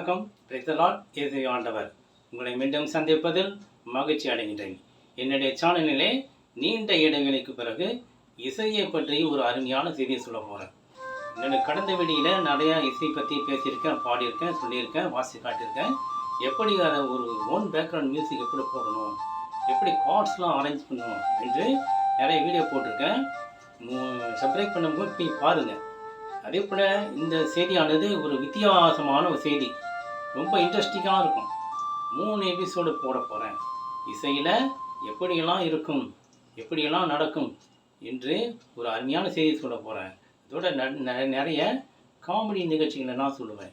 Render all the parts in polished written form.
வணக்கம். Price the Lord. இயேசு ஆண்டவர். உங்களை மீண்டும் சந்திப்பதில் மகிழ்ச்சி அடைகின்றேன். என்னுடைய சேனலிலே நீண்ட இடைவெளிக்கு பிறகு இசையை பற்றி ஒரு அருமையான செய்தியை சொல்ல போகிறேன். எனக்கு கடந்த வெளியில் நிறையா இசை பற்றி பேசியிருக்கேன், பாடியிருக்கேன், சொல்லியிருக்கேன், வாசி காட்டியிருக்கேன். எப்படி அதை ஒரு ஓன் பேக்ரவுண்ட் மியூசிக் எப்படி போடணும், எப்படி கார்ட்ஸ்லாம் அரேஞ்ச் பண்ணணும் என்று நிறைய வீடியோ போட்டிருக்கேன். சப்ஸ்கிரைப் பண்ணும்போது போய் பாருங்கள். அதே போல் இந்த செய்தியானது ஒரு வித்தியாசமான ஒரு செய்தி, ரொம்ப இன்ட்ரெஸ்டிங்காக இருக்கும். 3 எபிசோடு போட போகிறேன். இசையில் எப்படியெல்லாம் இருக்கும், எப்படியெல்லாம் நடக்கும் என்று ஒரு அருமையான செய்தி சொல்ல போகிறேன். இதோட நிறைய காமெடி நிகழ்ச்சிகளை நான் சொல்லுவேன்.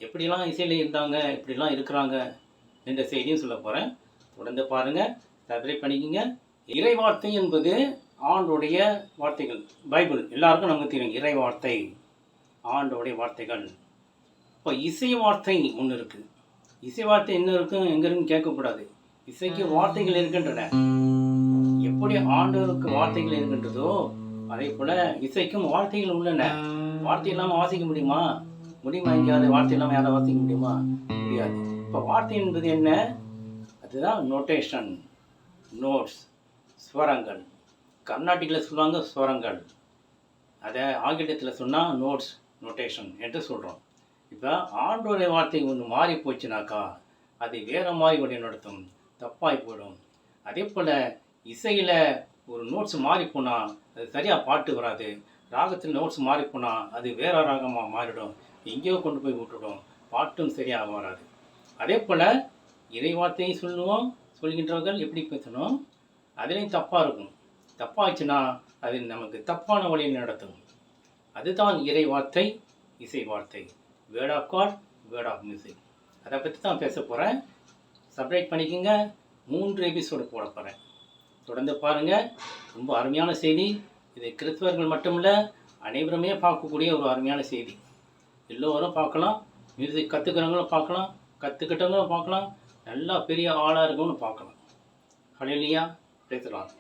எப்படியெல்லாம் இசையில் இருந்தாங்க, எப்படிலாம் இருக்கிறாங்க என்ற செய்தியும் சொல்ல போகிறேன். தொடர்ந்து பாருங்கள், சப்ஸ்கிரைப் பண்ணிக்கோங்க. இறை வார்த்தை என்பது ஆண்டோடைய வார்த்தைகள். பைபிள் எல்லாருக்கும் நமக்கு தெரியும். இறை வார்த்தை, ஆண்டோடைய வார்த்தைகள். இப்போ இசை வார்த்தை ஒன்று இருக்குது. இசை வார்த்தை என்ன இருக்கும், எங்கே இருக்குன்னு கேட்கக்கூடாது. இசைக்கு வார்த்தைகள் இருக்கின்றன. எப்படி ஆண்டவருக்கு வார்த்தைகள் இருக்கின்றதோ அதே போல் இசைக்கும் வார்த்தைகள் உள்ளன. வார்த்தை இல்லாமல் வாசிக்க முடியுமா? எங்கேயாவது வார்த்தை இல்லாமல் யாரை வாசிக்க முடியுமா? முடியாது. இப்போ வார்த்தை என்பது என்ன? அதுதான் நோட்டேஷன், நோட்ஸ், ஸ்வரங்கள். கர்நாடிக்கில் சொல்லுவாங்க ஸ்வரங்கள், அதை ஆங்கிலத்தில் சொன்னால் நோட்ஸ், நோட்டேஷன் என்று சொல்கிறோம். இப்போ ஆண்டோடைய வார்த்தை ஒன்று மாறி போச்சுனாக்கா அது வேறு மாதிரி வழி நடத்தும், தப்பாகி போயிடும். அதே போல் இசையில் ஒரு நோட்ஸ் மாறி போனால் அது சரியாக பாட்டு வராது. ராகத்தில் நோட்ஸ் மாறி போனால் அது வேறு ராகமாக மாறிடும், எங்கேயோ கொண்டு போய் விட்டுடும், பாட்டும் சரியாக வராது. அதே போல் இறை வார்த்தையை சொல்கின்றவர்கள் எப்படி பேசணும், அதுலேயும் தப்பாக இருக்கும். தப்பாச்சுன்னா அது நமக்கு தப்பான வழியை நடத்தும். அதுதான் இறை வார்த்தை, இசை வார்த்தை. Word of God, word of music. அதை பற்றி தான் பேச போகிறேன். சப்ஸ்கிரைப் பண்ணிக்கோங்க. 3 எபிசோடு போட போகிறேன். தொடர்ந்து பாருங்கள். ரொம்ப அருமையான செய்தி. இது கிறிஸ்தவர்கள் மட்டுமில்லை, அனைவருமே பார்க்கக்கூடிய ஒரு அருமையான செய்தி. எல்லோரும் பார்க்கலாம். மியூசிக் கற்றுக்கிறவங்களும் பார்க்கலாம், கற்றுக்கிட்டவங்களும் பார்க்கலாம், நல்லா பெரிய ஆளாக இருக்கவங்களும் பார்க்கலாம். ஹல்லேலூயா. Praise the Lord.